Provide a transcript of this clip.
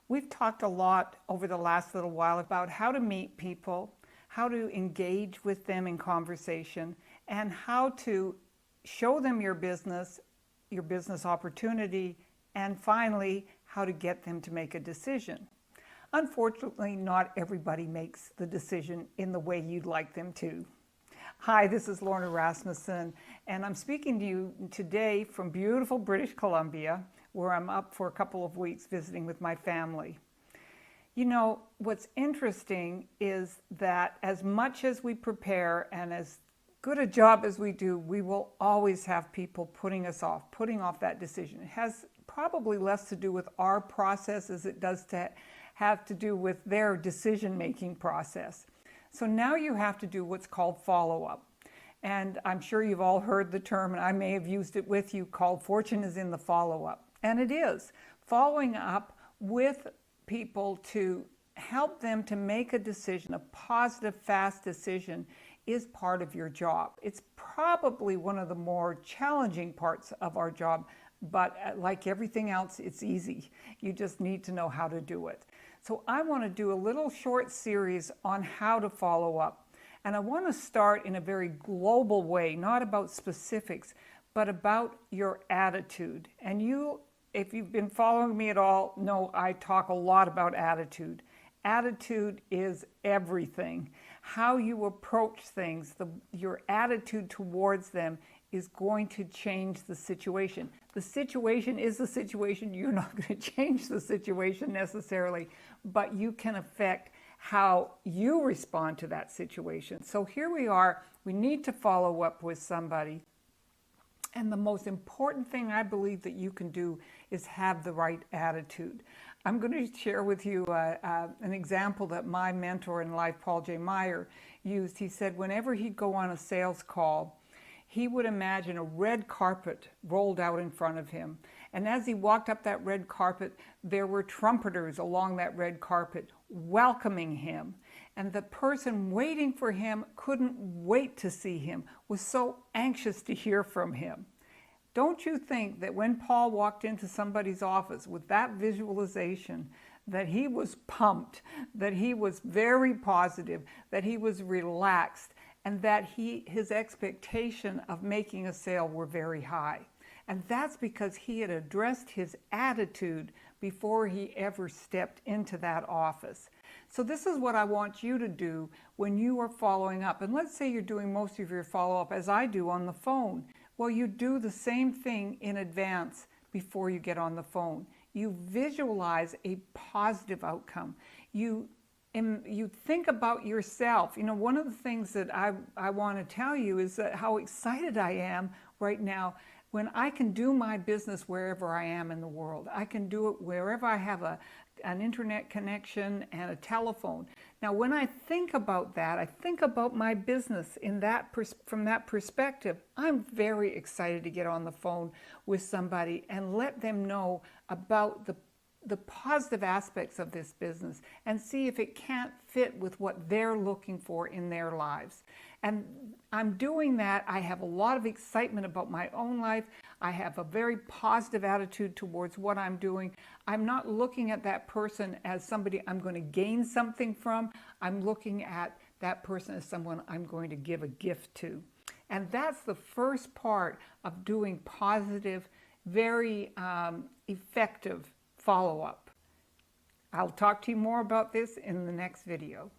We've talked a lot over the last little while about how to meet people, how to engage with them in conversation, and how to show them your business opportunity, and finally, how to get them to make a decision. Unfortunately, not everybody makes the decision in the way you'd like them to. Hi, this is Lorna Rasmussen, and I'm speaking to you today from beautiful British Columbia, where I'm up for a couple of weeks visiting with my family. You know, what's interesting is that as much as we prepare and as good a job as we do, we will always have people putting off that decision. It has probably less to do with our process as it does to have to do with their decision-making process. So now you have to do what's called follow-up. And I'm sure you've all heard the term, and I may have used it with you, called fortune is in the follow-up. And it is. Following up with people to help them to make a decision, a positive, fast decision, is part of your job. It's probably one of the more challenging parts of our job, but like everything else, it's easy. You just need to know how to do it. So I want to do a little short series on how to follow up. And I want to start in a very global way, not about specifics, but about your attitude. And you, if you've been following me at all, know I talk a lot about attitude. Attitude is everything. How you approach things, your attitude towards them is going to change the situation. The situation is the situation. You're not going to change the situation necessarily, but you can affect how you respond to that situation. So here we are. We need to follow up with somebody. And the most important thing I believe that you can do is have the right attitude. I'm going to share with you an example that my mentor in life, Paul J. Meyer, used. He said whenever he'd go on a sales call, he would imagine a red carpet rolled out in front of him. And as he walked up that red carpet, there were trumpeters along that red carpet welcoming him. And the person waiting for him couldn't wait to see him, was so anxious to hear from him. Don't you think that when Paul walked into somebody's office with that visualization, that he was pumped, that he was very positive, that he was relaxed, and that his expectation of making a sale were very high? And that's because he had addressed his attitude before he ever stepped into that office. So this is what I want you to do when you are following up. And let's say you're doing most of your follow-up, as I do, on the phone. Well, you do the same thing in advance before you get on the phone. You visualize a positive outcome. You think about yourself. You know, one of the things that I want to tell you is that how excited I am right now when I can do my business wherever I am in the world. I can do it wherever I have an internet connection and a telephone. Now, when I think about that, I think about my business from that perspective. I'm very excited to get on the phone with somebody and let them know about the positive aspects of this business and see if it can't fit with what they're looking for in their lives. And I'm doing that. I have a lot of excitement about my own life. I have a very positive attitude towards what I'm doing. I'm not looking at that person as somebody I'm going to gain something from. I'm looking at that person as someone I'm going to give a gift to. And that's the first part of doing positive, very effective follow-up. I'll talk to you more about this in the next video.